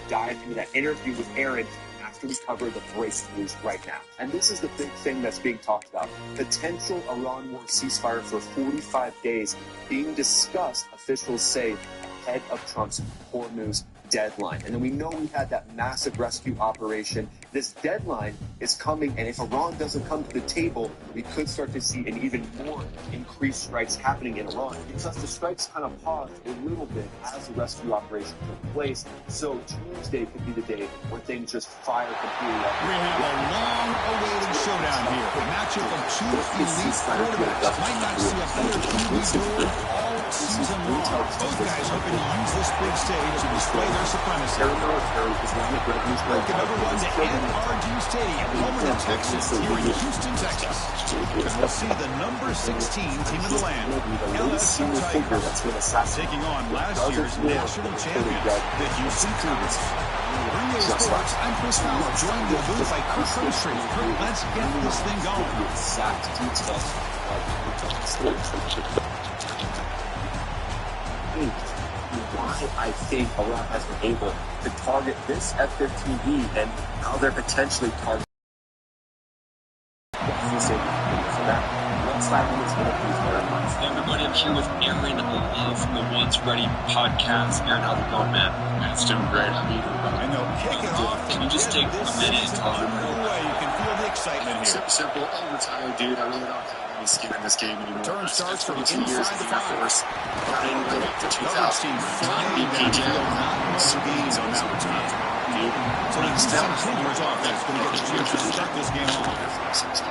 dive into that interview with Aaron after we cover the brace news right now. And this is the big thing that's being talked about. Potential Iran war ceasefire for 45 days being discussed, officials say, ahead of Trump's Hormuz deadline. And then we know we had that massive rescue operation. This deadline is coming, and if Iran doesn't come to the table, we could start to see an even more increased strikes happening in Iran. Because the strikes kind of paused a little bit as the rescue operation took place. So Tuesday could be the day where things just fire completely up. We have a long-awaited showdown here. A matchup of two elite quarterbacks. Might not see a better QB duel all season long. Both guys hoping to use this big stage to display their supremacy. Another one to NRG Stadium, home in Texas, here in Houston, Texas. And we'll see the number 16 team in the land, LSU Tigers, taking on last year's national champions, the Houston Cougars. Bring Sports, I'm Chris Fowler, joined in the booth by Kirk Crabtree. Kirk, let's get this thing going. Why I think Iran has been able to target this F-15E and how they're potentially targeting everybody, I'm here with Aaron of the Once Ready podcast. Aaron, how's it going, man? It's doing great. How are you doing? I know. Kick it off. Can you just take a minute to talk? You can feel the excitement here. Simple. I'm retired, dude. I really don't have any skin in this game anymore. Turn starts from inside years the Air Force. Running right up to 2000. BPJ. Speeds on that return. So he's 17 years off. That's going to get the chance to start this game off.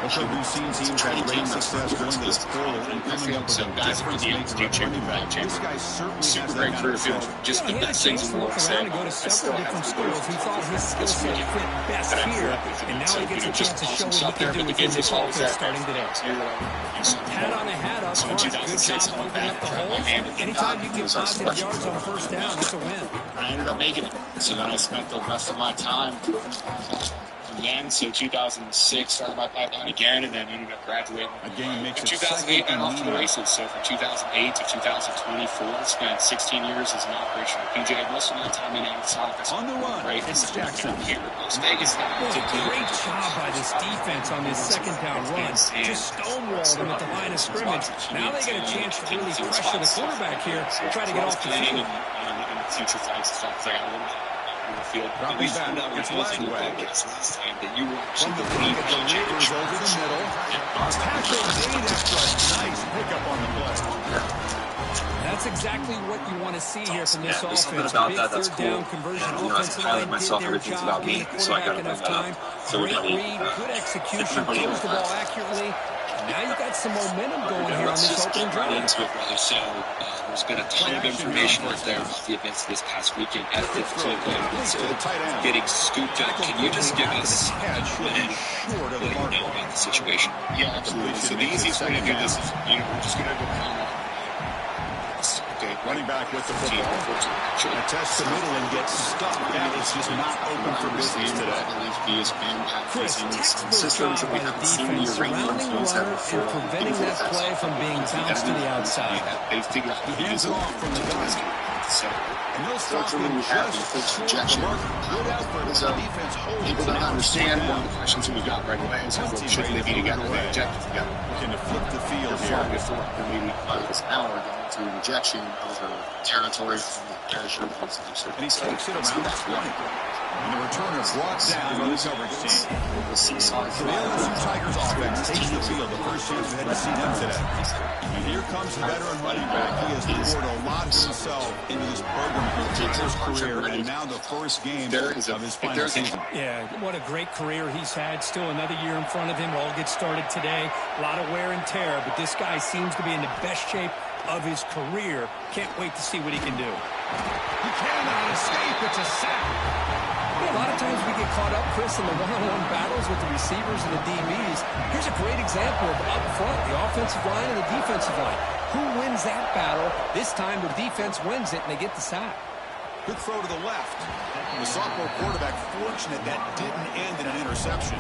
Also, we've seen teams have great success going to this portal and coming up with a difference maker running back. This guy certainly has that kind of skill. Just the best things in the world. Around to go to several different schools. He thought his skill set fit best here, and now he gets a chance to show what he can do within this offense starting today. Hat on a hat up front. Good job opening up the holes. Anytime you get positive yards on first down, that's a win. I ended up making it. So then I spent the rest of my time again. So 2006 started my pipeline again, and then ended up graduating. Again, makes in 2008 and off to the races. So from 2008 to 2024, spent 16 years as an operational PJ. Most of my time in outside. On the run, right? it's Jackson. Here in Las Vegas. Great job by this defense on this second down run. Just stonewalled them at the line of scrimmage. Now they get a chance to really pressure the quarterback here, try to get off the field. Future fights and stuff. I got a little bit in the field. Dropping back, it's Lagway. From the pocket, the Raiders over the middle. Tackle made after a nice pickup on the play. That's exactly what you want to see here from this offense. Big third down conversion. Offensive line did their job. Gave quarterback enough time. Great read, good execution, closed the ball accurately. Now you got some momentum going here on this opening drive. So there's been a ton of information out there about the events this past weekend at the getting scooped up. Can you just give us what you know about the situation? Yeah, absolutely. So the easiest way to do this is, we're just going to go down. Running back with the football. Attests the middle and gets stuck. That is just not open for business today. Chris, textbook job by the defense surrounding the runner and preventing that play from being bounced to the outside. He hands it off from the gun. And they'll stop him just short of the mark. Good effort as the defense holds. People don't understand one of the questions we got right away is should they be together? They eject together. Looking to flip the field here. Before maybe this hour going to rejection over territory from the parachute. And he takes it around 20. And the returner brought down by the coverage team. So the LSU Tigers offense takes the field. The first chance we had to see them today. And here comes the veteran running back. He has poured a lot himself into this program through his career, and now the first game of his final season. Yeah, what a great career he's had. Still another year in front of him. All gets started today. A lot of wear and tear, but this guy seems to be in the best shape of his career. Can't wait to see what he can do. He cannot escape. It's a sack. A lot of times we get caught up, Chris, in the one-on-one battles with the receivers and the DBs. Here's a great example of up front, the offensive line and the defensive line. Who wins that battle? This time the defense wins it, and they get the sack. Good throw to the left. The sophomore quarterback fortunate that didn't end in an interception.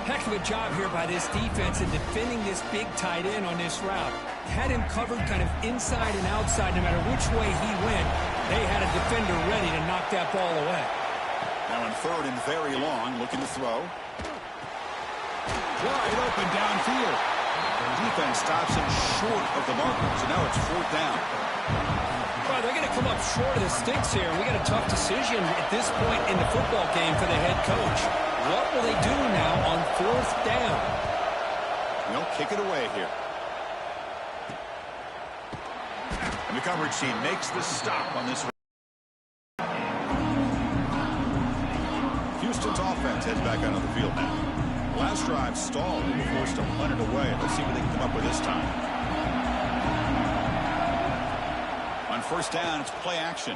Heck of a job here by this defense in defending this big tight end on this route. Had him covered kind of inside and outside no matter which way he went. They had a defender ready to knock that ball away. Now in third and very long, looking to throw. Wide open downfield. The defense stops him short of the marker, so now it's fourth down. Well, they're going to come up short of the sticks here. We got a tough decision at this point in the football game for the head coach. What will they do now on fourth down? They'll kick it away here. And the coverage team makes the stop on this. Houston's offense heads back onto the field now. Last drive stalled and were forced to punt it away. Let's see what they can come up with this time. On first down, it's play action.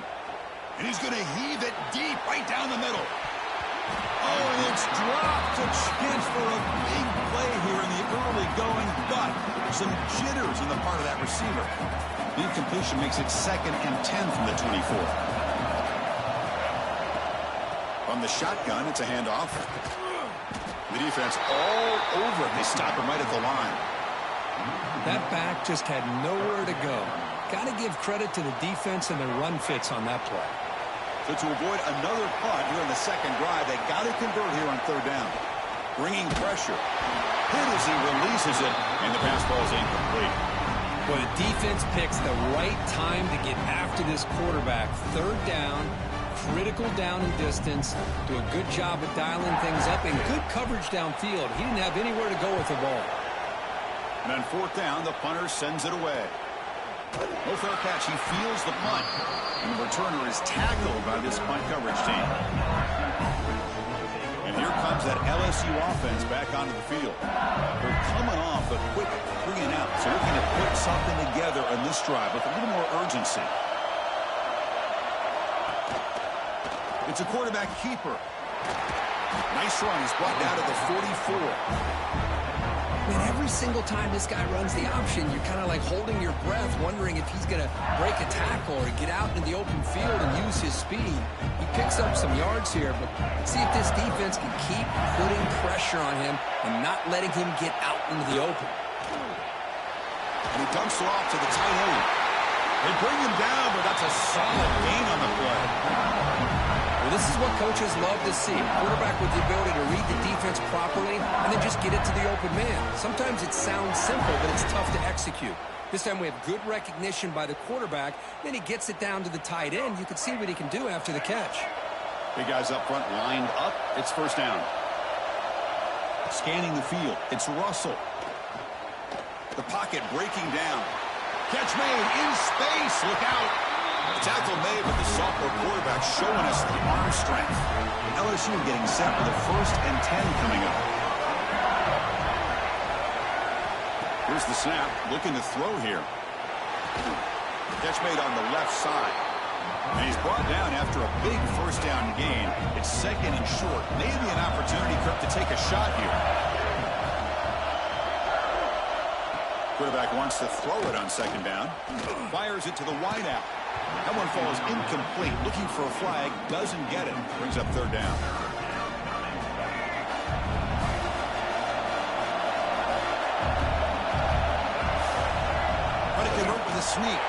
And he's going to heave it deep right down the middle. Oh, and it's dropped. A chance for a big play here in the early going, but some jitters on the part of that receiver. The incompletion makes it 2nd and 10 from the 24. On the shotgun, it's a handoff. The defense all over him. They stop him right at the line. That back just had nowhere to go. Got to give credit to the defense and the run fits on that play. So to avoid another punt here in the second drive, they got to convert here on third down. Bringing pressure. Hit as he releases it, and the pass ball is incomplete. Well, the defense picks the right time to get after this quarterback. Third down. Critical down and distance. Do a good job of dialing things up and good coverage downfield. He didn't have anywhere to go with the ball. And on fourth down, the punter sends it away. No fair catch. He feels the punt. And the returner is tackled by this punt coverage team. And here comes that LSU offense back onto the field. They're coming off a quick 3-and-out. So looking to put something together on this drive with a little more urgency. It's a quarterback keeper. Nice run. He's brought down to the 44. Man, every single time this guy runs the option, you're kind of like holding your breath, wondering if he's going to break a tackle or get out into the open field and use his speed. He picks up some yards here, but see if this defense can keep putting pressure on him and not letting him get out into the open. And he dumps it off to the tight end. They bring him down, but that's a solid gain on the play. Well, this is what coaches love to see. A quarterback with the ability to read the defense properly and then just get it to the open man. Sometimes it sounds simple, but it's tough to execute. This time we have good recognition by the quarterback. Then he gets it down to the tight end. You can see what he can do after the catch. Big guys up front lined up. It's first down. Scanning the field. It's Russell. The pocket breaking down. Catch made in space. Look out. Tackle made, but the sophomore quarterback showing us the arm strength. LSU getting set for the 1st and 10 coming up. Here's the snap. Looking to throw here. Catch made on the left side. And he's brought down after a big first down gain. It's 2nd and short. Maybe an opportunity for him to take a shot here. Quarterback wants to throw it on 2nd down. Fires it to the wideout. That one falls incomplete. Looking for a flag. Doesn't get it. Brings up 3rd down. Trying to convert with a sneak.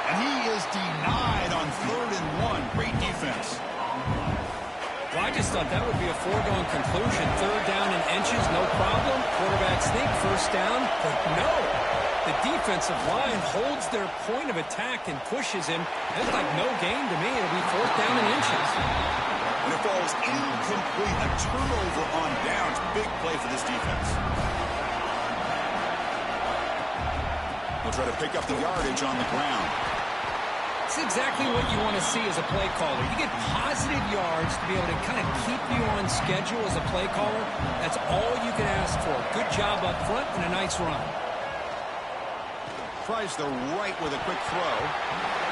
And he is denied on 3rd and 1. Great defense. Well, I just thought that would be a foregone conclusion. 3rd down in inches, no problem. Quarterback sneak, 1st down. But no. The defensive line holds their point of attack and pushes him. That's like no gain to me. It'll be 4th down in inches. And it falls incomplete. A turnover on downs. Big play for this defense. They'll try to pick up the yardage on the ground. It's exactly what you want to see as a play caller. You get positive yards to be able to kind of keep you on schedule as a play caller. That's all you can ask for. Good job up front and a nice run. Tries the right with a quick throw.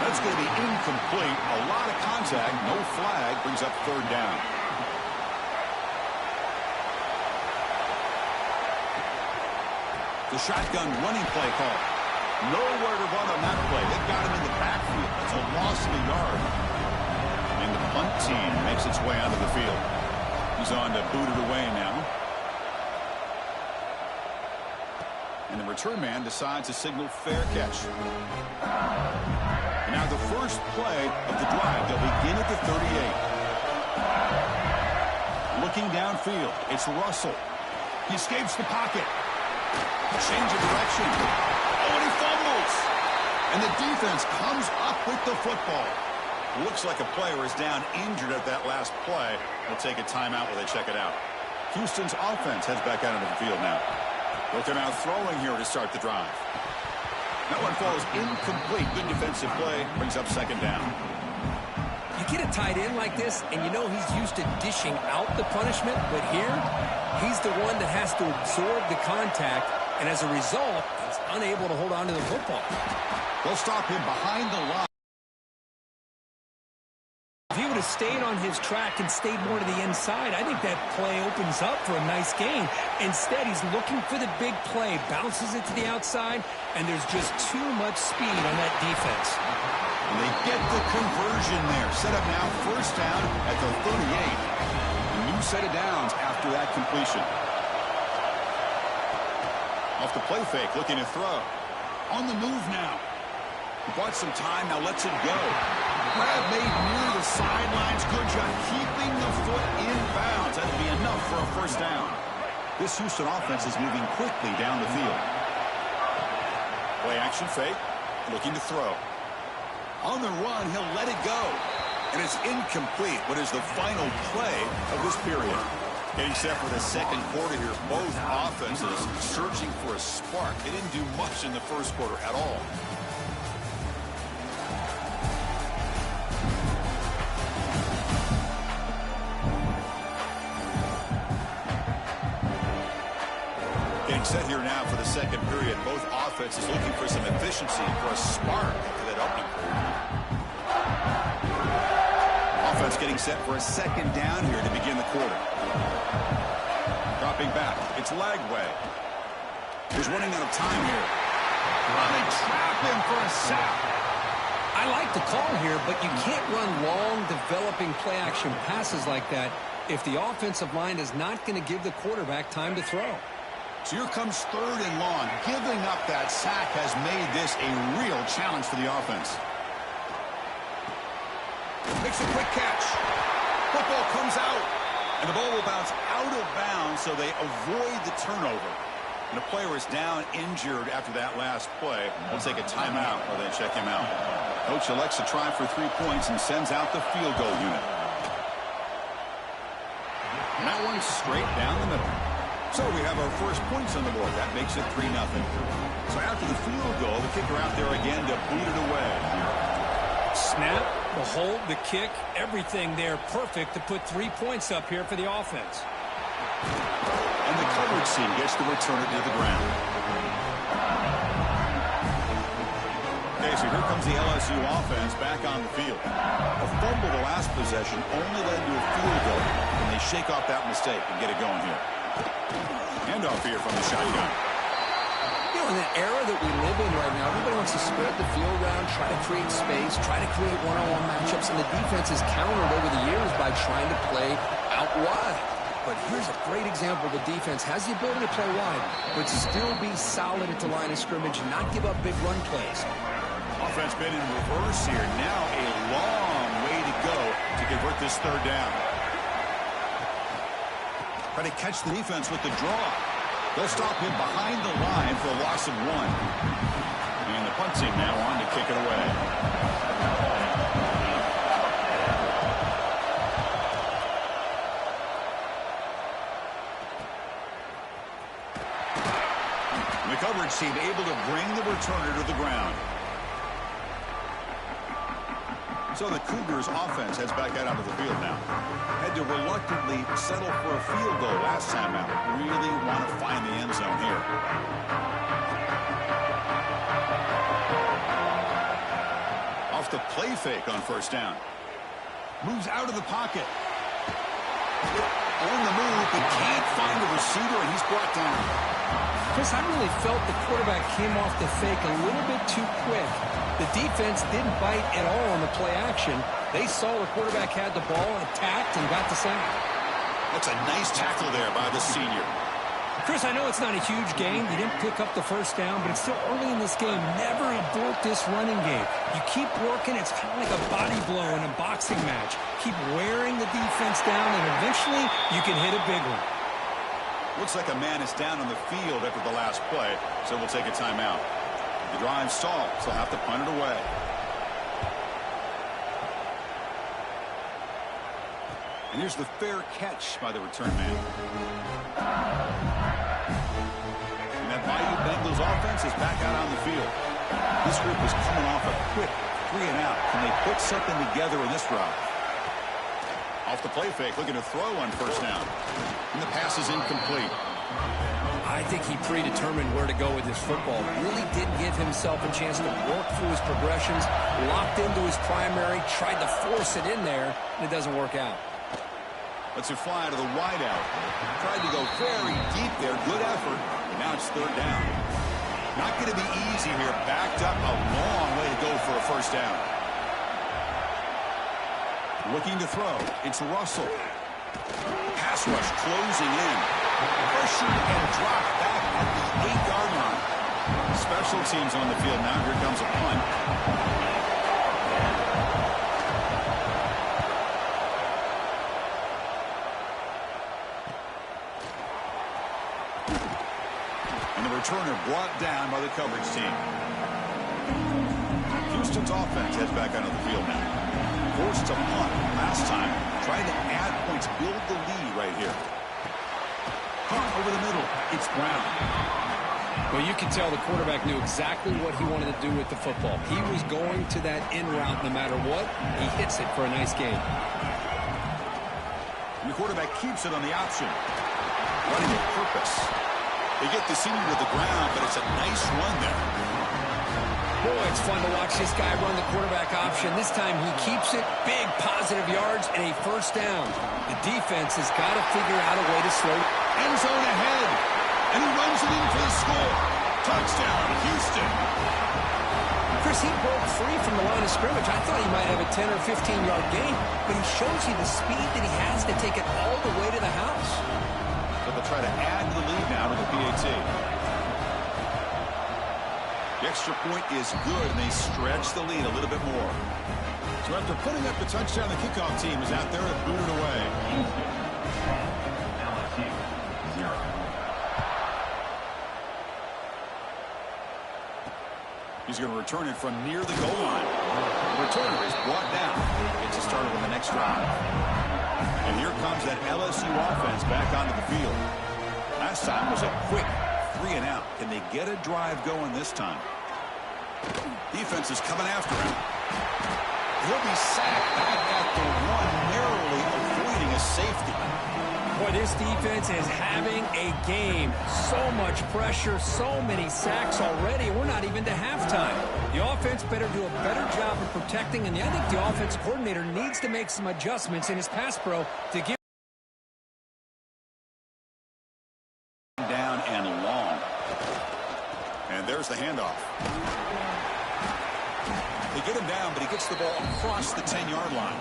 That's going to be incomplete. A lot of contact. No flag. Brings up 3rd down. The shotgun running play call. Nowhere to run on that play. They've got him in the backfield. That's a loss of a yard. And the punt team makes its way onto the field. He's on to boot it away now. And the return man decides to signal fair catch. Now the first play of the drive. They'll begin at the 38. Looking downfield, it's Russell. He escapes the pocket. Change of direction. Oh, and he fumbles. And the defense comes up with the football. Looks like a player is down injured at that last play. They'll take a timeout while they check it out. Houston's offense heads back out into the field now. Looking out throwing here to start the drive. That one falls incomplete. Good defensive play. Brings up second down. You get a tight end like this, and you know he's used to dishing out the punishment, but here, he's the one that has to absorb the contact, and as a result, he's unable to hold on to the football. They'll stop him behind the line. If he would have stayed on his track and stayed more to the inside, I think that play opens up for a nice gain. Instead, he's looking for the big play, bounces it to the outside, and there's just too much speed on that defense. And they get the conversion there. Set up now first down at the 38. A new set of downs after that completion. Off the play fake, looking to throw. On the move now. He bought some time, now lets it go. Grab made near the sidelines. Good job keeping the foot in bounds. That'll be enough for a first down. This Houston offense is moving quickly down the field. Play action fake. Looking to throw. On the run, he'll let it go. And it's incomplete. What is the final play of this period? Getting set for the second quarter here. Both offenses searching for a spark. They didn't do much in the first quarter at all. Set here now for the second period. Both offenses looking for some efficiency, for a spark to that opening period. Offense getting set for a second down here to begin the quarter. Dropping back. It's Lagway. He's running out of time here. They trap him for a sack. I like the call here, but you can't run long, developing play-action passes like that if the offensive line is not going to give the quarterback time to throw. So here comes third and long. Giving up that sack has made this a real challenge for the offense. Makes a quick catch. Football comes out. And the ball will bounce out of bounds, so they avoid the turnover. And the player is down injured after that last play. We'll take a timeout while they check him out. Coach elects to try for 3 points and sends out the field goal unit. And that one's straight down the middle. So we have our first points on the board. That makes it 3-0. So after the field goal, the kicker out there again to boot it away. Snap, the hold, the kick, everything there perfect to put 3 points up here for the offense. And the coverage team gets the returner to the ground. Okay, so here comes the LSU offense back on the field. A fumble the last possession only led to a field goal. And they shake off that mistake and get it going here. Handoff here from the shotgun. You know, in the era that we live in right now, everybody wants to spread the field around, try to create space, try to create one-on-one matchups, and the defense has countered over the years by trying to play out wide. But here's a great example. The defense has the ability to play wide, but still be solid at the line of scrimmage and not give up big run plays. Offense been in reverse here. Now a long way to go to convert this third down. Try to catch the defense with the draw. They'll stop him behind the line for a loss of 1. And the punt team now on to kick it away. And the coverage team able to bring the returner to the ground. So the Cougars offense heads back out onto the field now. Had to reluctantly settle for a field goal last time out. Really want to find the end zone here. Off the play fake on first down. Moves out of the pocket. On the move, but can't find the receiver, and he's brought down. Chris, I really felt the quarterback came off the fake a little bit too quick. The defense didn't bite at all on the play action. They saw the quarterback had the ball, attacked, and got the sack. That's a nice tackle there by the senior. Chris, I know it's not a huge game. You didn't pick up the first down, but it's still early in this game. Never abort this running game. You keep working. It's kind of like a body blow in a boxing match. Keep wearing the defense down, and eventually you can hit a big one. Looks like a man is down on the field after the last play, so we'll take a timeout. The drive stalls, so they'll have to punt it away. And here's the fair catch by the return man. And that Bayou Bengals offense is back out on the field. This group is coming off a quick 3-and-out. Can they put something together in this drive? Off the play fake, looking to throw on first down. And the pass is incomplete. I think he predetermined where to go with his football. Really did give himself a chance to work through his progressions, locked into his primary, tried to force it in there, and it doesn't work out. Lets it fly to the wideout. Tried to go very deep there. Good effort. And now it's third down. Not going to be easy here. Backed up a long way to go for a first down. Looking to throw. It's Russell. Pass rush closing in. Pressure and drop back at the 8-yard line. Special teams on the field now. Here comes a punt. And the returner brought down by the coverage team. Houston's offense heads back onto the field now. Forced to punt last time. Trying to add points, build the lead right here. Punt over the middle. It's Brown. Well, you can tell the quarterback knew exactly what he wanted to do with the football. He was going to that in route no matter what. He hits it for a nice gain. And the quarterback keeps it on the option. Running with purpose. They get the senior to the ground, but it's a nice run there. Boy, it's fun to watch this guy run the quarterback option. This time he keeps it. Big positive yards and a first down. The defense has got to figure out a way to slow. End zone ahead. And he runs it in for the score. Touchdown, Houston. Chris, he broke free from the line of scrimmage. I thought he might have a 10 or 15-yard gain, but he shows you the speed that he has to take it all the way to the house. So they'll try to add the lead now to the PAT. The extra point is good, and they stretch the lead a little bit more. So after putting up the touchdown, the kickoff team is out there to boot it away. LSU 0. He's going to return it from near the goal line. The returner is brought down. Gets it started on the next drive. And here comes that LSU offense back onto the field. Last time was a quick 3-and-out. Can they get a drive going this time? Defense is coming after him. He'll be sacked back at the 1, narrowly avoiding a safety. Boy, this defense is having a game. So much pressure, so many sacks already. We're not even to halftime. The offense better do a better job of protecting, and I think the offense coordinator needs to make some adjustments in his pass pro to give down and long. And there's the handoff. They get him down, but he gets the ball across the 10-yard line.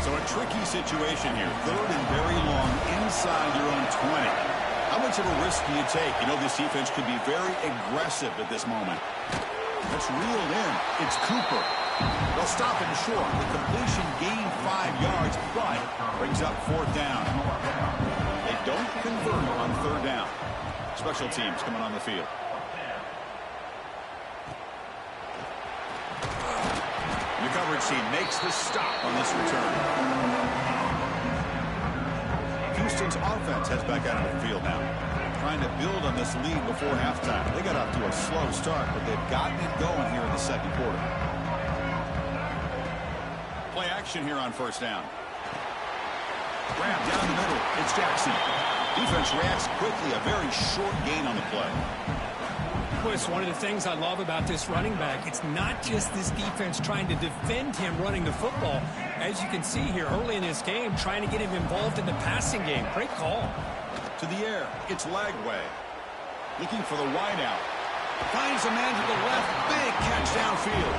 So a tricky situation here. Third and very long inside your own 20. How much of a risk do you take? You know this defense could be very aggressive at this moment. That's reeled in. It's Cooper. They'll stop him short. The completion gained 5 yards, but brings up fourth down. They don't convert on third down. Special teams coming on the field. The coverage team makes the stop on this return. Houston's offense heads back out on the field now. Trying to build on this lead before halftime. They got off to a slow start, but they've gotten it going here in the second quarter. Play action here on first down. Grab down the middle. It's Jackson. Defense reacts quickly. A very short gain on the play. Boy, it's one of the things I love about this running back. It's not just this defense trying to defend him running the football. As you can see here early in this game, trying to get him involved in the passing game. Great call. To the air. It's Lagway. Looking for the wideout. Finds a man to the left. Big catch downfield.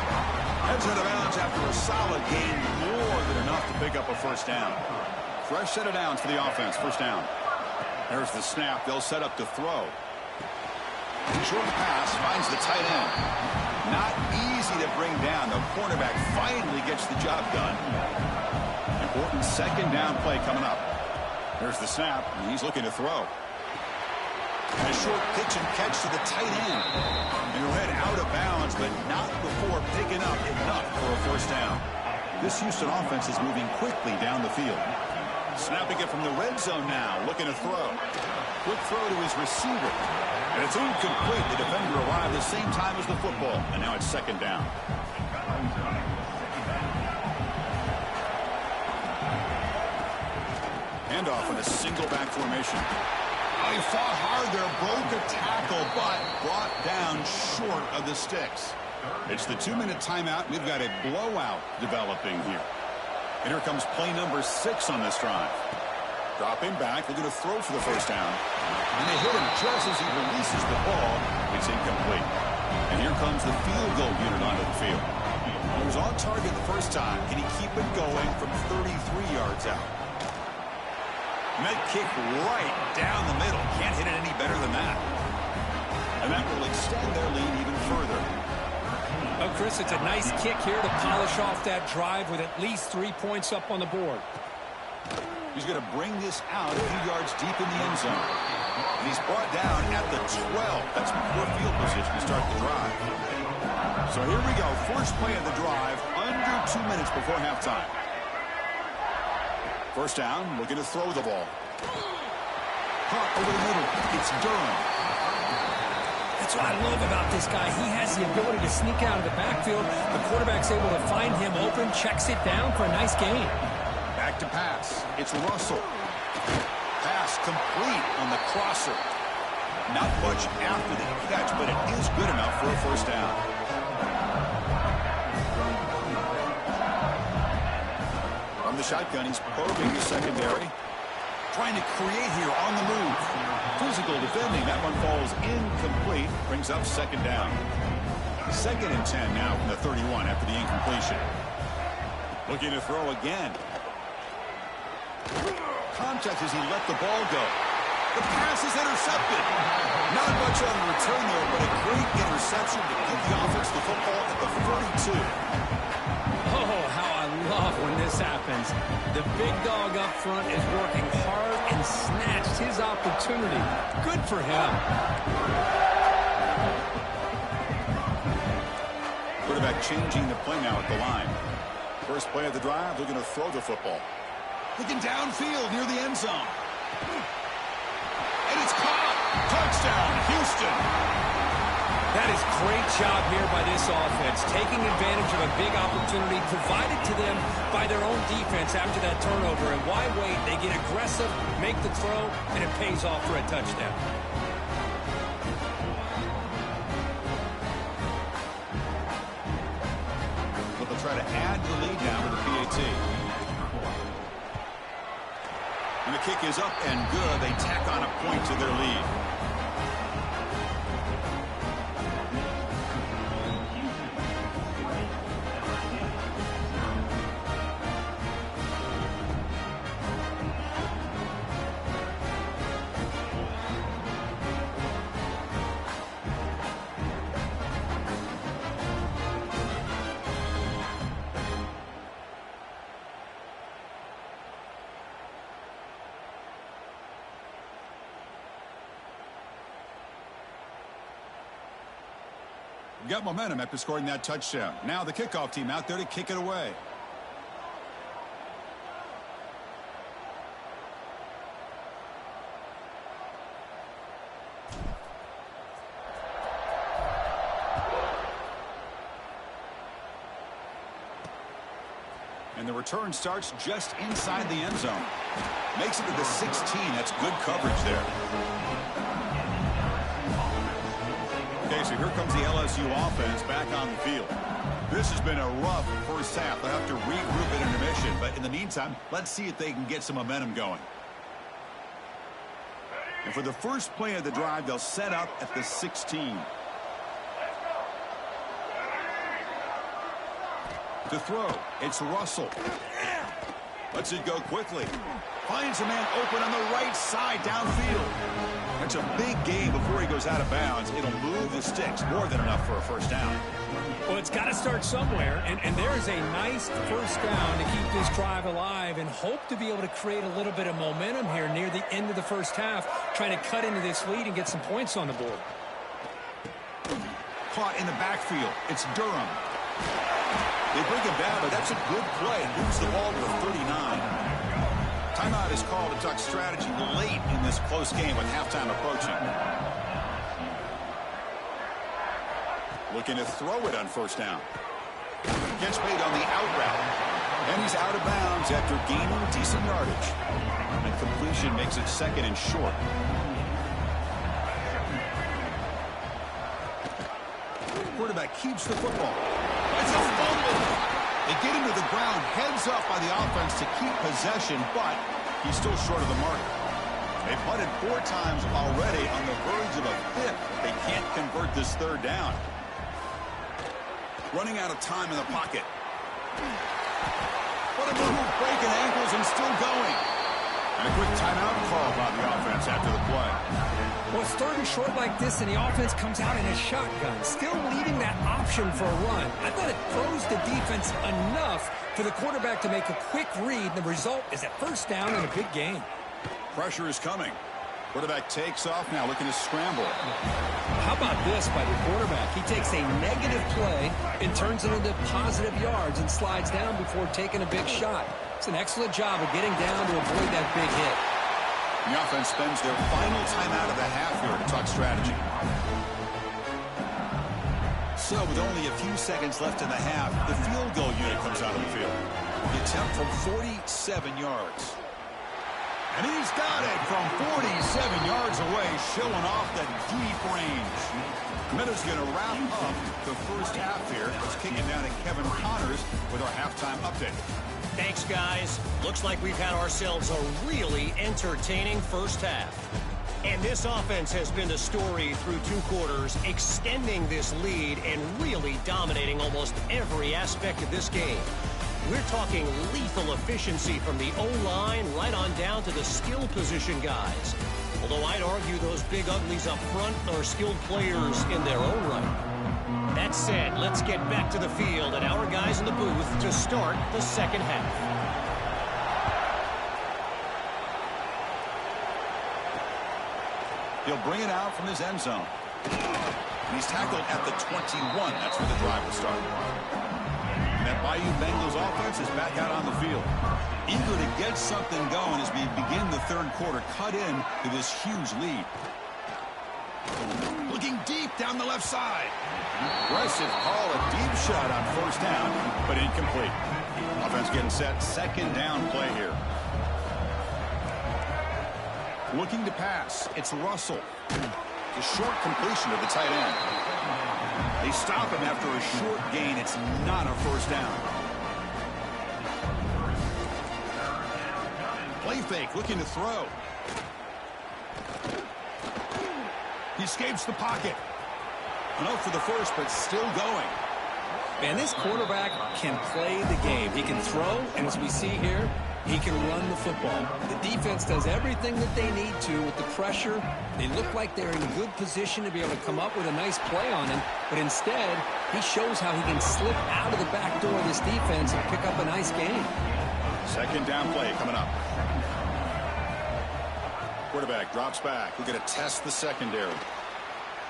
Heads out of bounds after a solid gain. More than enough to pick up a first down. Fresh set of downs for the offense. First down. There's the snap. They'll set up to throw. Short pass finds the tight end. Not easy to bring down. The cornerback finally gets the job done. Important second down play coming up. There's the snap, and he's looking to throw. And a short pitch and catch to the tight end. And he'll head out of bounds, but not before picking up enough for a first down. This Houston offense is moving quickly down the field. Snapping it from the red zone now, looking to throw. Quick throw to his receiver. And it's incomplete. The defender arrived the same time as the football, and now it's second down. Handoff in a single back formation. Oh, he fought hard there, broke a tackle, but brought down short of the sticks. It's the 2-minute timeout. We've got a blowout developing here. And here comes play number 6 on this drive. Dropping back, they're going to throw for the first down. And they hit him just as he releases the ball. It's incomplete. And here comes the field goal unit onto the field. He was on target the first time. Can he keep it going from 33 yards out? And that kick right down the middle. Can't hit it any better than that. And that will extend their lead even further. Oh, Chris, it's a nice kick here to polish off that drive with at least 3 points up on the board. He's going to bring this out a few yards deep in the end zone. And he's brought down at the 12. That's poor field position to start the drive. So here we go. First play of the drive, under 2 minutes before halftime. First down, looking to throw the ball. Caught over the middle. It's Durham. That's what I love about this guy. He has the ability to sneak out of the backfield. The quarterback's able to find him open, checks it down for a nice gain. Back to pass. It's Russell. Pass complete on the crosser. Not much after the catch, but it is good enough for a first down. From the shotgun, he's probing the secondary. Trying to create here on the move. Physical defending. That one falls incomplete. Brings up second down. 2nd and 10 now from the 31 after the incompletion. Looking to throw again. Contact as he let the ball go. The pass is intercepted. Not much on the return there, but a great interception to give the offense the football at the 42. Oh, how I love when this happens. The big dog up front is working hard and snatched his opportunity. Good for him. Quarterback changing the play now at the line. First play of the drive, looking to throw the football. Looking downfield near the end zone. And it's caught. Touchdown, Houston. That is great job here by this offense, taking advantage of a big opportunity provided to them by their own defense after that turnover. And why wait? They get aggressive, make the throw, and it pays off for a touchdown. But they'll try to add the lead now with the PAT. And the kick is up and good. They tack on a point to their lead. Got momentum after scoring that touchdown. Now the kickoff team out there to kick it away. And the return starts just inside the end zone. Makes it to the 16. That's good coverage there. Okay, so here comes the LSU offense back on the field. This has been a rough first half. They'll have to regroup at intermission, but in the meantime, let's see if they can get some momentum going. And for the first play of the drive, they'll set up at the 16. To throw, it's Russell. Lets it go quickly. Finds a man open on the right side downfield. That's a big gain before he goes out of bounds. It'll move the sticks more than enough for a first down. Well, it's got to start somewhere, and there is a nice first down to keep this drive alive and hope to be able to create a little bit of momentum here near the end of the first half, trying to cut into this lead and get some points on the board. Caught in the backfield. It's Durham. They bring him down, but that's a good play. Moves the ball to the 39. Timeout is called to Duck strategy late in this close game with halftime approaching. Looking to throw it on first down. Gets made on the out route. And he's out of bounds after gaining decent yardage. And completion makes it second and short. Quarterback keeps the football. It's a fumble. They get him to the ground, heads up by the offense to keep possession, but he's still short of the mark. They punted 4 times already on the verge of a 5th. They can't convert this third down. Running out of time in the pocket. What a move, breaking ankles and still going. And a quick timeout call by the offense after the play. Well, it's third and short like this, and the offense comes out in a shotgun, still leaving that option for a run. I thought it froze the defense enough for the quarterback to make a quick read. The result is a first down and a big gain. Pressure is coming. Quarterback takes off now, looking to scramble. How about this by the quarterback? He takes a negative play and turns it into positive yards and slides down before taking a big shot. It's an excellent job of getting down to avoid that big hit. The offense spends their final timeout of the half here to talk strategy. So with only a few seconds left in the half, the field goal unit comes out of the field. The attempt from 47 yards. And he's got it from 47 yards away, showing off that deep range. Meadows going to wrap up the first half here. Let's kick it down to Kevin Connors with our halftime update. Thanks, guys. Looks like we've had ourselves a really entertaining first half. And this offense has been the story through 2 quarters, extending this lead and really dominating almost every aspect of this game. We're talking lethal efficiency from the O-line right on down to the skill position guys. Although I'd argue those big uglies up front are skilled players in their own right. That said, let's get back to the field and our guys in the booth to start the second half. He'll bring it out from his end zone. And he's tackled at the 21. That's where the drive will start. And that Bayou Bengals offense is back out on the field. Eager to get something going as we begin the third quarter, cut in to this huge lead. Looking deep down the left side. Aggressive call, a deep shot on first down, but incomplete. Offense getting set, second down play here. Looking to pass, it's Russell. The short completion of the tight end. They stop him after a short gain. It's not a first down. Play fake, looking to throw. He escapes the pocket. Enough for the first, but still going. Man, this quarterback can play the game. He can throw, and as we see here, he can run the football. The defense does everything that they need to with the pressure. They look like they're in good position to be able to come up with a nice play on him, but instead, he shows how he can slip out of the back door of this defense and pick up a nice gain. Second down play coming up. Quarterback drops back. We're going to test the secondary.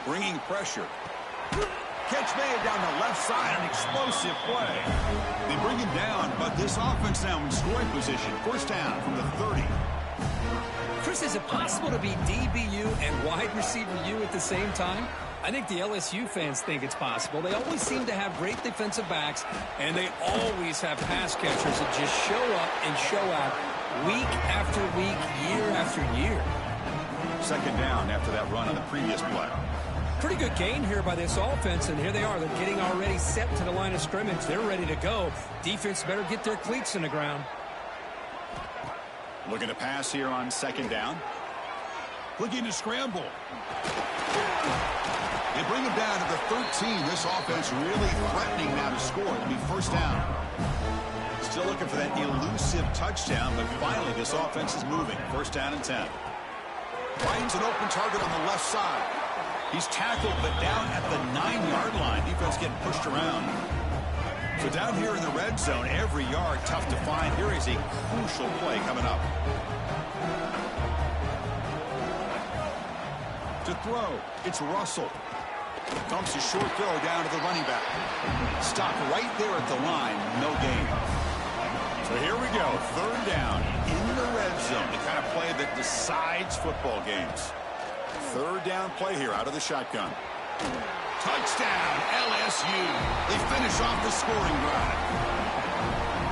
Bringing pressure. Catch made down the left side, an explosive play. They bring him down, but this offense now in scoring position. First down from the 30. Chris, is it possible to be DBU and wide receiver U at the same time? I think the LSU fans think it's possible. They always seem to have great defensive backs, and they always have pass catchers that just show up and show out week after week, year after year. Second down after that run on the previous play. Pretty good gain here by this offense, and here they are. They're getting already set to the line of scrimmage. They're ready to go. Defense better get their cleats in the ground. Looking to pass here on second down. Looking to scramble. They bring him down to the 13. This offense really threatening now to score. It'll be first down. Still looking for that elusive touchdown, but finally this offense is moving. First down and 10. Finds an open target on the left side. He's tackled, but down at the 9-yard line. Defense getting pushed around. So down here in the red zone, every yard tough to find. Here is a crucial play coming up. To throw, it's Russell. Dumps a short throw down to the running back. Stop right there at the line, no gain. So here we go, third down in the red zone, the kind of play that decides football games. Third down play here out of the shotgun. Touchdown, LSU. They finish off the scoring drive.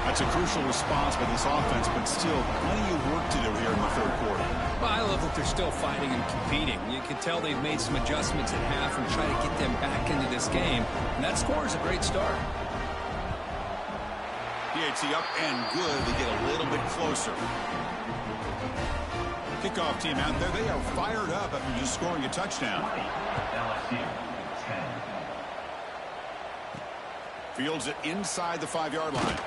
That's a crucial response by this offense, but still plenty of work to do here in the third quarter. Well, I love that they're still fighting and competing. You can tell they've made some adjustments at half and try to get them back into this game. And that score is a great start. PAT up and good to get a little bit closer. Kickoff team out there, they are fired up after just scoring a touchdown. Fields it inside the 5-yard line.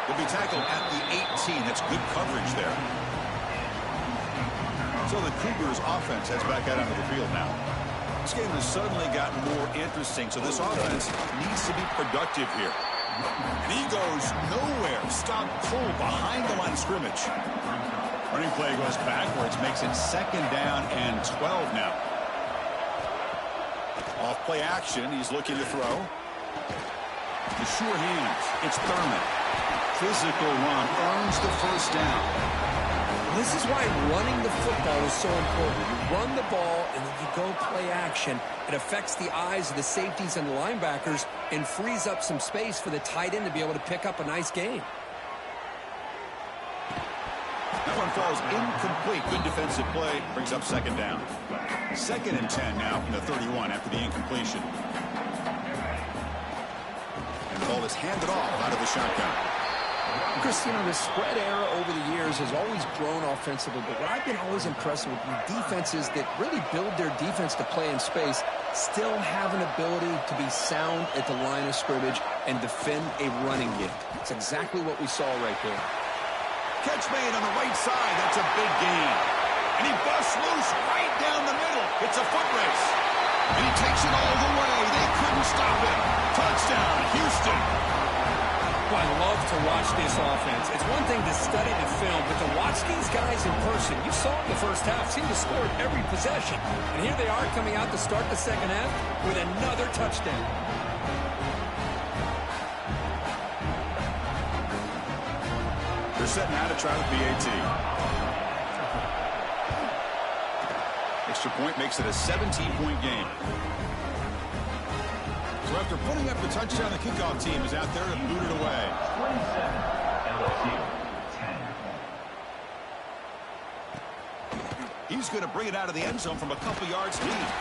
Will be tackled at the 18. That's good coverage there. So the Cougars offense heads back out onto the field now. This game has suddenly gotten more interesting, so this offense needs to be productive here. And he goes nowhere. Stop cold behind the line of scrimmage. Running play goes backwards, makes it second down and 12 now. Off play action, he's looking to throw. The sure hands, it's Thurman. Physical run earns the first down. This is why running the football is so important. You run the ball and then you go play action. It affects the eyes of the safeties and the linebackers and frees up some space for the tight end to be able to pick up a nice gain. That one falls incomplete. Good defensive play. Brings up second down. Second and 10 now from the 31 after the incompletion. And the ball is handed off out of the shotgun. Chris, you know, the spread era over the years has always grown offensively, but what I've been always impressed with defenses that really build their defense to play in space still have an ability to be sound at the line of scrimmage and defend a running game. It's exactly what we saw right there. Catch made on the right side. That's a big gain. And he busts loose right down the middle. It's a foot race. And he takes it all the way. They couldn't stop him. Touchdown, Houston. Well, I love to watch this offense. It's one thing to study the film, but to watch these guys in person, you saw in the first half, seemed to score at every possession. And here they are coming out to start the second half with another touchdown. They're setting out to try the PAT. Extra point makes it a 17-point game. So after putting up the touchdown, the kickoff team is out there to boot it away. 27, LSU, 10. He's going to bring it out of the end zone from a couple yards deep.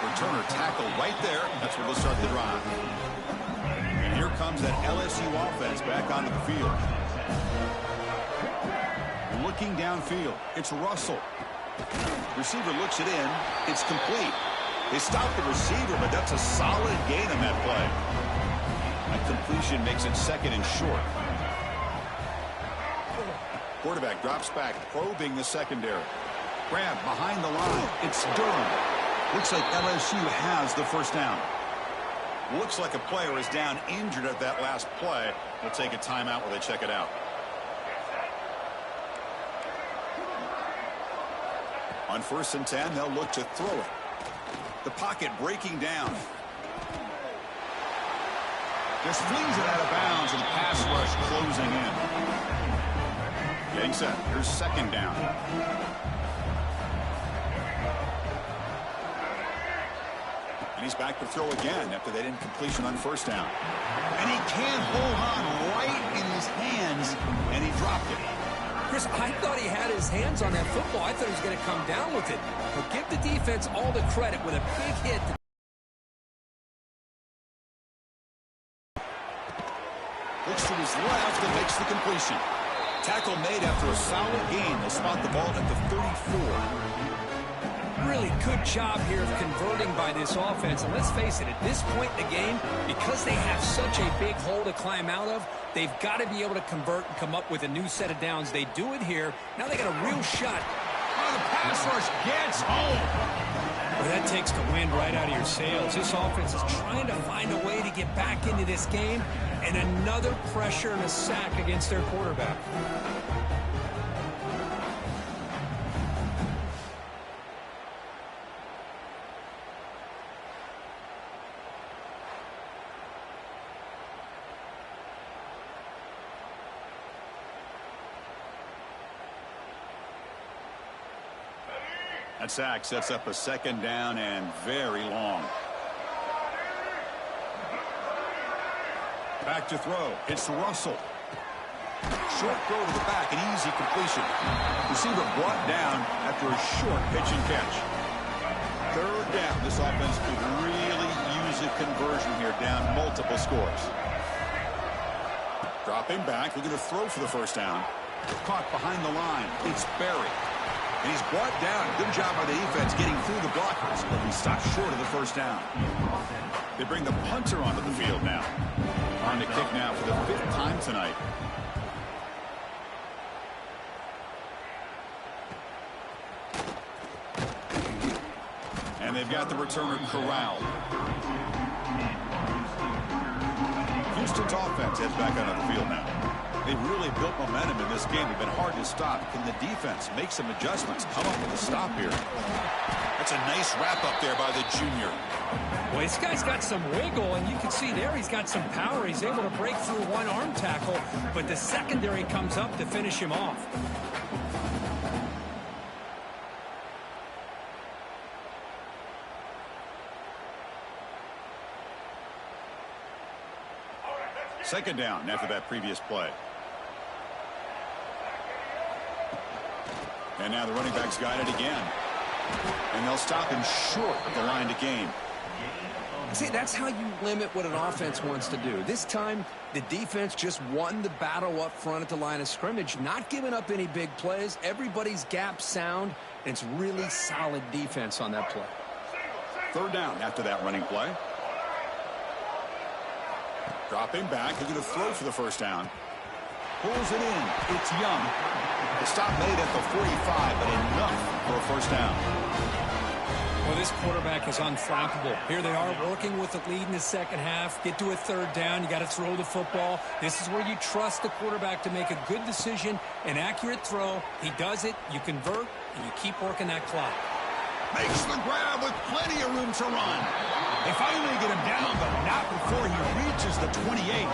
Returner tackled right there. That's where they'll start the drive. And here comes that LSU offense back onto the field. Looking downfield, it's Russell. Receiver looks it in. It's complete. They stop the receiver, but that's a solid gain on that play. That completion makes it second and short. Quarterback drops back, probing the secondary. Grab behind the line. It's Durham. Looks like LSU has the first down. Looks like a player is down injured at that last play. They'll take a timeout while they check it out. On 1st and 10, they'll look to throw it. The pocket breaking down. Just flings it out of bounds and pass rush closing in. Getting set. Here's second down. And he's back to throw again after that incompletion on first down. And he can't hold on right in his hands, and he dropped it. Chris, I thought he had his hands on that football. I thought he was going to come down with it. But give the defense all the credit with a big hit. Looks to his left and makes the completion. Tackle made after a solid gain. They'll spot the ball at the 34. really good job here of converting by this offense. And let's face it, at this point in the game, because they have such a big hole to climb out of, they've got to be able to convert and come up with a new set of downs. They do it here. Now they got a real shot. Oh, the pass rush gets home. Well, that takes the wind right out of your sails. This offense is trying to find a way to get back into this game, and another pressure and a sack against their quarterback. That sack sets up a second down and very long. Back to throw. It's Russell. Short throw to the back, an easy completion. Receiver brought down after a short pitch and catch. Third down. This offense could really use a conversion here, down multiple scores. Dropping back, looking to throw for the first down. Caught behind the line. It's Barry. And he's brought down. Good job by the defense getting through the blockers, but he stopped short of the first down. They bring the punter onto the field now. On to kick now for the 5th time tonight. And they've got the returner corralled. Houston's offense heads back out on the field now. They've really built momentum in this game. They've been hard to stop. Can the defense make some adjustments? Come up with a stop here. That's a nice wrap up there by the junior. Well, this guy's got some wiggle, and you can see there he's got some power. He's able to break through one arm tackle, but the secondary comes up to finish him off. Second down after that previous play. And now the running back's got it again. And they'll stop him short of the line to gain. See, that's how you limit what an offense wants to do. This time, the defense just won the battle up front at the line of scrimmage, not giving up any big plays. Everybody's gap sound, and it's really solid defense on that play. Third down after that running play. Dropping back, looking to throw for the first down. Pulls it in. It's Young. The stop made at the 45, but enough for a first down. Well, this quarterback is unflappable. Here they are working with the lead in the second half. Get to a third down. You got to throw the football. This is where you trust the quarterback to make a good decision, an accurate throw. He does it. You convert, and you keep working that clock. Makes the grab with plenty of room to run. They finally get him down, but not before he reaches the 28.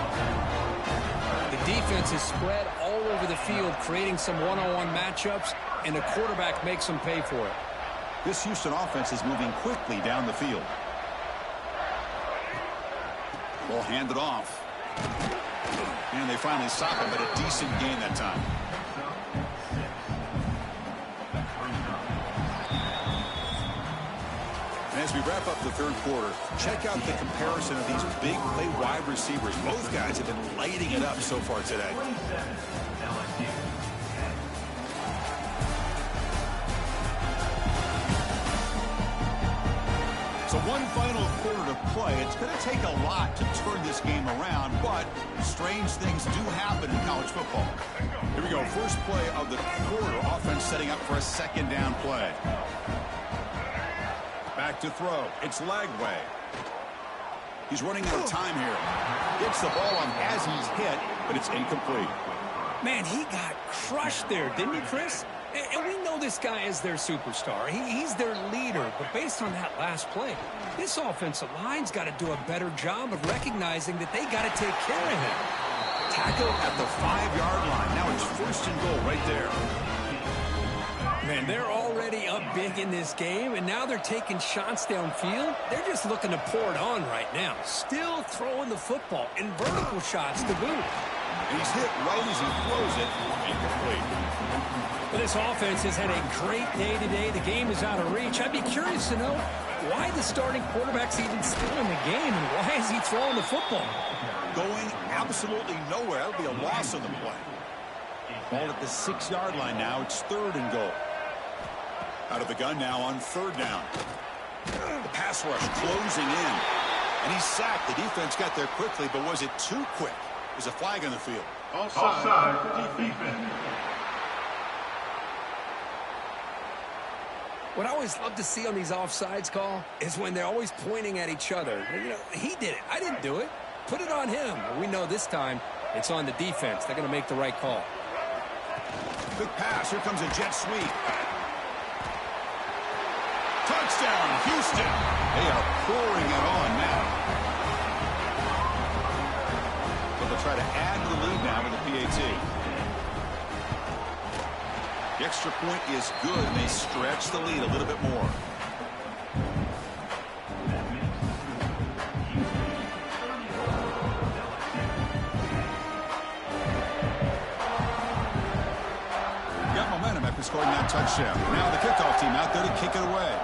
The defense is spread all over the field, creating some one-on-one matchups, and the quarterback makes them pay for it. This Houston offense is moving quickly down the field. Ball handed off. And they finally stop him, but a decent gain that time. And as we wrap up the third quarter, check out the comparison of these big play wide receivers. Both guys have been lighting it up so far today. LSU. So one final quarter to play. It's going to take a lot to turn this game around, but strange things do happen in college football. Here we go. First play of the quarter. Offense setting up for a second down play. Back to throw. It's Lagway. He's running out of time here. Gets the ball on as he's hit, but it's incomplete. Man, he got crushed there, didn't he, Chris? And we know this guy is their superstar. He's their leader. But based on that last play, this offensive line's got to do a better job of recognizing that they got to take care of him. Tackle at the 5-yard line. Now it's first and goal right there. Man, they're already up big in this game, and now they're taking shots downfield. They're just looking to pour it on right now. Still throwing the football, and vertical shots to boot. And he's hit right as he throws it. Incomplete. Well, this offense has had a great day today. The game is out of reach. I'd be curious to know why the starting quarterback's even still in the game, and why is he throwing the football? Going absolutely nowhere. That'll be a loss on the play. Ball at the 6-yard line now. It's third and goal. Out of the gun now on third down. The pass rush closing in. And he's sacked. The defense got there quickly, but was it too quick? There's a flag on the field. Offside, defense. What I always love to see on these offsides call is when they're always pointing at each other. You know, he did it. I didn't do it. Put it on him. We know this time it's on the defense. They're going to make the right call. Quick pass. Here comes a jet sweep. Touchdown, Houston. They are pouring it on now. But they'll try to add to the lead now with the PAT. The extra point is good, and they stretch the lead a little bit more. Got momentum after scoring that touchdown. Now the kickoff team out there to kick it away.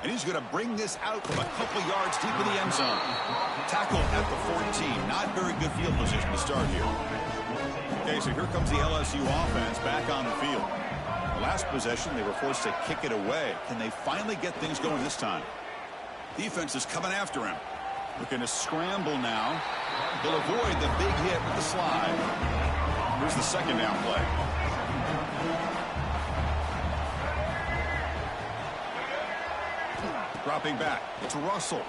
And he's going to bring this out from a couple yards deep in the end zone. Tackle at the 14. Not very good field position to start here. Okay, so here comes the LSU offense back on the field. The last possession, they were forced to kick it away. Can they finally get things going this time? Defense is coming after him. Looking to scramble now. They'll avoid the big hit with the slide. Here's the second down play. Dropping back. It's Russell.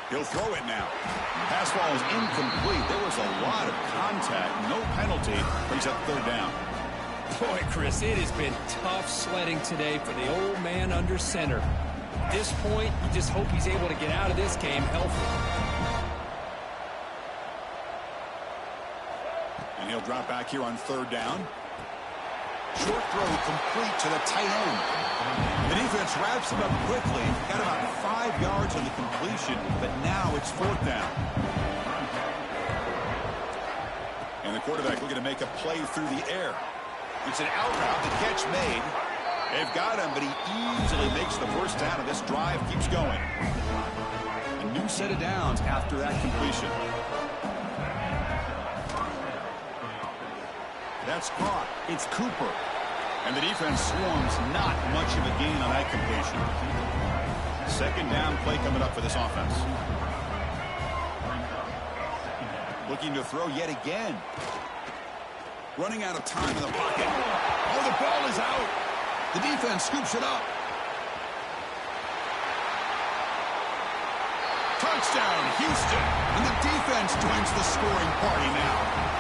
He'll throw it now. Pass ball is incomplete. There was a lot of contact. No penalty. Brings up third down. Boy, Chris, it has been tough sledding today for the old man under center. At this point, you just hope he's able to get out of this game healthy. And he'll drop back here on third down. Short throw complete to the tight end. The defense wraps him up quickly. Got about 5 yards on the completion, but now it's fourth down. And the quarterback looking to make a play through the air. It's an out route. The catch made. They've got him, but he easily makes the first down, and this drive keeps going. A new set of downs after that completion. That's caught. It's Cooper. And the defense swarms. Not much of a gain on that completion. Second down play coming up for this offense. Looking to throw yet again. Running out of time in the pocket. Oh, the ball is out. The defense scoops it up. Touchdown, Houston. And the defense joins the scoring party now.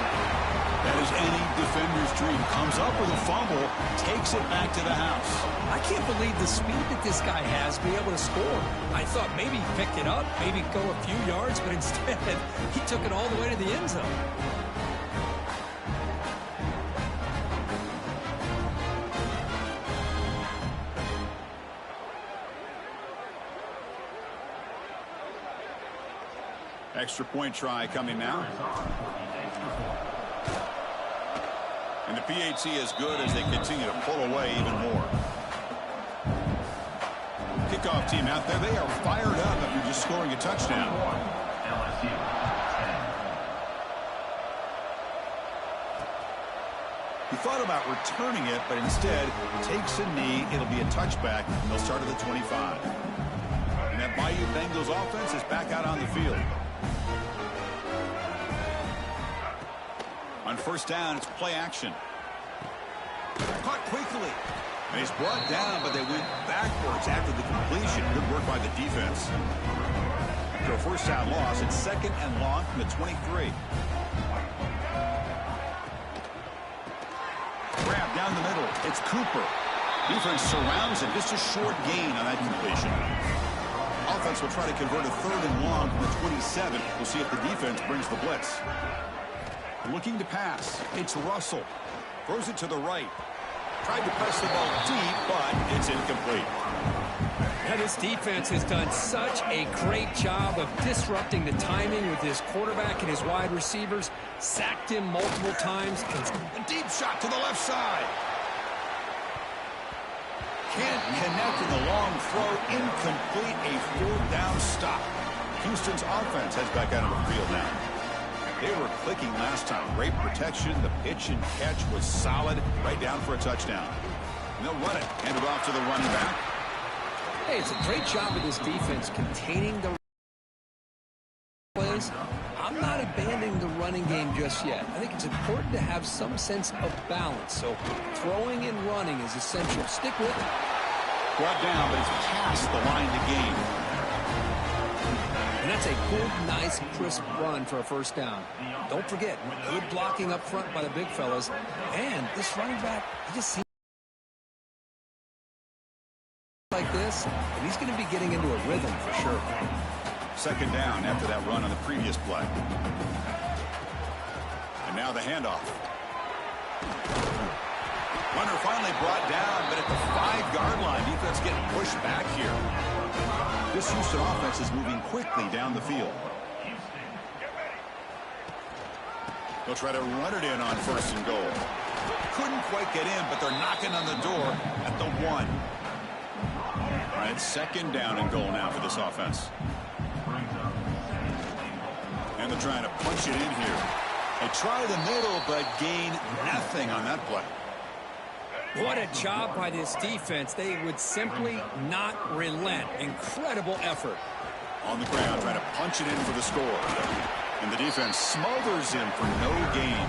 That is any defender's dream. Comes up with a fumble, takes it back to the house. I can't believe the speed that this guy has to be able to score. I thought maybe he picked it up, maybe go a few yards, but instead he took it all the way to the end zone. Extra point try coming now. And the PAT is good as they continue to pull away even more. Kickoff team out there. They are fired up after just scoring a touchdown. LSU 10. He thought about returning it, but instead takes a knee. It'll be a touchback, and they'll start at the 25. And that Bayou Bengals offense is back out on the field. On first down, it's play action. Caught quickly. And he's brought down, but they went backwards after the completion. Good work by the defense. After a first down loss, it's second and long from the 23. Grab down the middle. It's Cooper. Defense surrounds him. Just a short gain on that completion. Offense will try to convert a third and long from the 27. We'll see if the defense brings the blitz. Looking to pass. It's Russell. Throws it to the right. Tried to press the ball deep, but it's incomplete. Now this defense has done such a great job of disrupting the timing with his quarterback and his wide receivers. Sacked him multiple times. A deep shot to the left side. Can't connect in the long throw. Incomplete. A fourth down stop. Houston's offense heads back out of the field now. They were clicking last time. Great protection. The pitch and catch was solid. Right down for a touchdown. And they'll run it. Hand it off to the running back. Hey, it's a great job of this defense containing the plays. I'm not abandoning the running game just yet. I think it's important to have some sense of balance. So throwing and running is essential. Stick with it. Brought down, but it's past the line to gain. And that's a good, nice, crisp run for a first down. Don't forget, good blocking up front by the big fellas. And this running back, he just seems like this, and he's going to be getting into a rhythm for sure. Second down after that run on the previous play. And now the handoff. Runner finally brought down, but at the 5-yard line, defense getting pushed back here. This Houston offense is moving quickly down the field. They'll try to run it in on first and goal. Couldn't quite get in, but they're knocking on the door at the 1. All right, second down and goal now for this offense. And they're trying to punch it in here. They try the middle, but gain nothing on that play. What a job by this defense. They would simply not relent. Incredible effort. On the ground, trying to punch it in for the score. And the defense smothers him for no gain.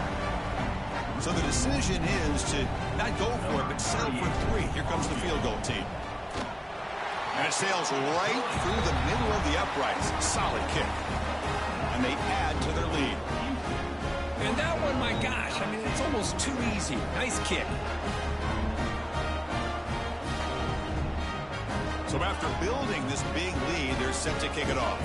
So the decision is to not go for it, but settle for 3. Here comes the field goal team. And it sails right through the middle of the uprights. Solid kick. And they add to their lead. And that one, my gosh, I mean, it's almost too easy. Nice kick. So after building this big lead, they're set to kick it off.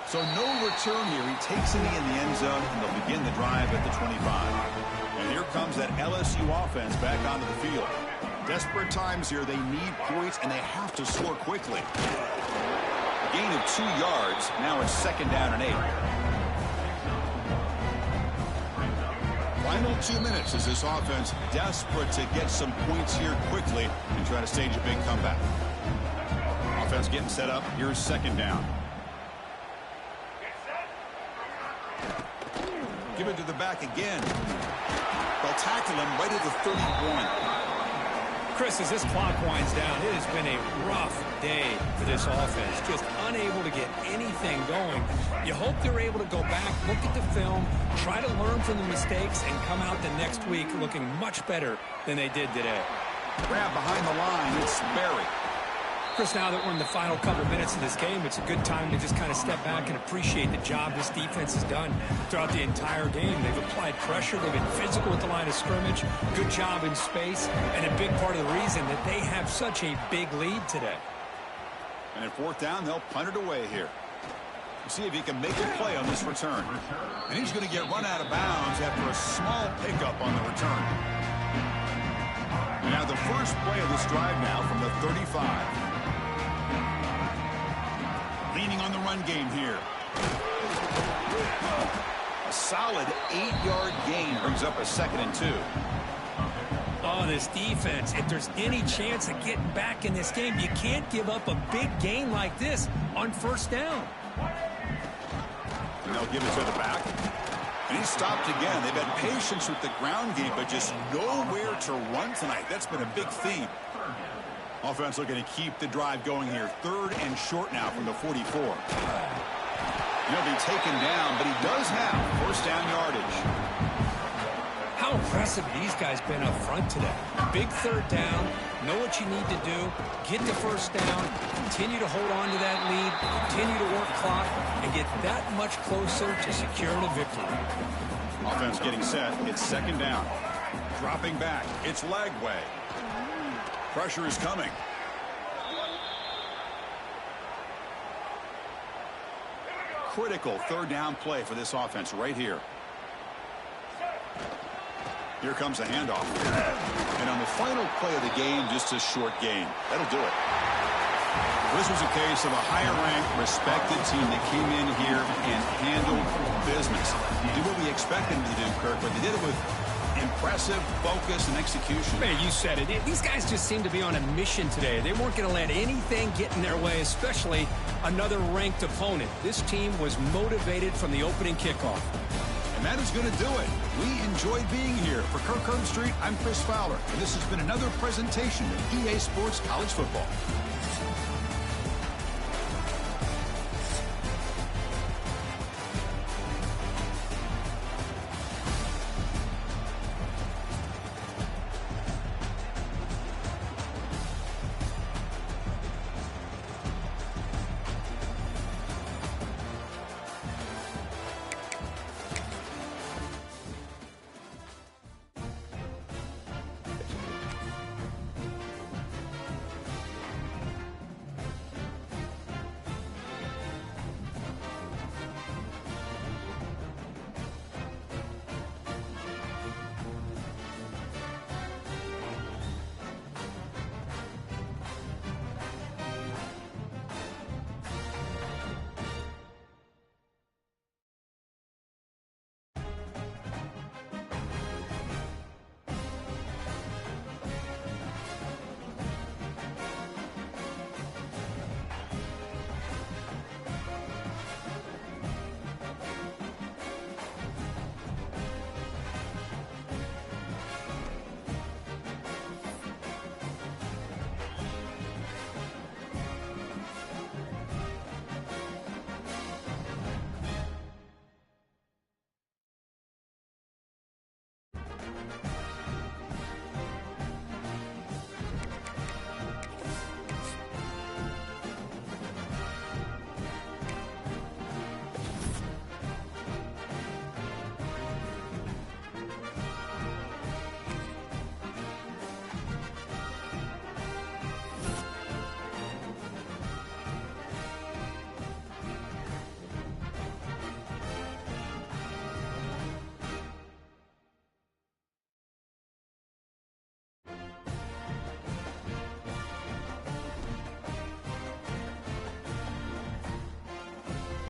So no return here. He takes it in the end zone, and they'll begin the drive at the 25. And here comes that LSU offense back onto the field. Desperate times here. They need points, and they have to score quickly. Gain of 2 yards. Now it's second down and 8. Final 2 minutes as this offense desperate to get some points here quickly and try to stage a big comeback. Offense getting set up. Here's second down. Give it to the back again. They'll tackle him right at the 31. Chris, as this clock winds down, it has been a rough day for this offense. Just unable to get anything going. You hope they're able to go back, look at the film, try to learn from the mistakes, and come out the next week looking much better than they did today. Grab behind the line. It's Berry. Chris, now that we're in the final couple minutes of this game, it's a good time to just kind of step back and appreciate the job this defense has done throughout the entire game. They've applied pressure. They've been physical at the line of scrimmage. Good job in space. And a big part of the reason that they have such a big lead today. And at fourth down, they'll punt it away here. See if he can make a play on this return. And he's going to get run out of bounds after a small pickup on the return. Now the first play of this drive now from the 35. Leaning on the run game here. A solid 8-yard gain brings up a second and 2. Oh, this defense, if there's any chance of getting back in this game, you can't give up a big gain like this on first down. And they'll give it to the back. And he stopped again. They've had patience with the ground game, but just nowhere to run tonight. That's been a big theme. Offense looking to keep the drive going here. Third and short now from the 44. He'll be taken down, but he does have first down yardage. How impressive these guys been up front today. Big third down. Know what you need to do. Get the first down. Continue to hold on to that lead. Continue to work clock and get that much closer to securing a victory. Offense getting set. It's second down. Dropping back. It's Lagway. Pressure is coming. Critical third down play for this offense right here. Here comes a handoff. And on the final play of the game, just a short gain. That'll do it. This was a case of a higher-ranked, respected team that came in here and handled business. Did what we expected them to do, Kirk, but they did it with Impressive focus and execution. Man, you said it. These guys just seem to be on a mission today. They weren't going to let anything get in their way, especially another ranked opponent. This team was motivated from the opening kickoff. And that is going to do it. We enjoyed being here. For Kirk Street, I'm Chris Fowler, and this has been another presentation of EA Sports College Football.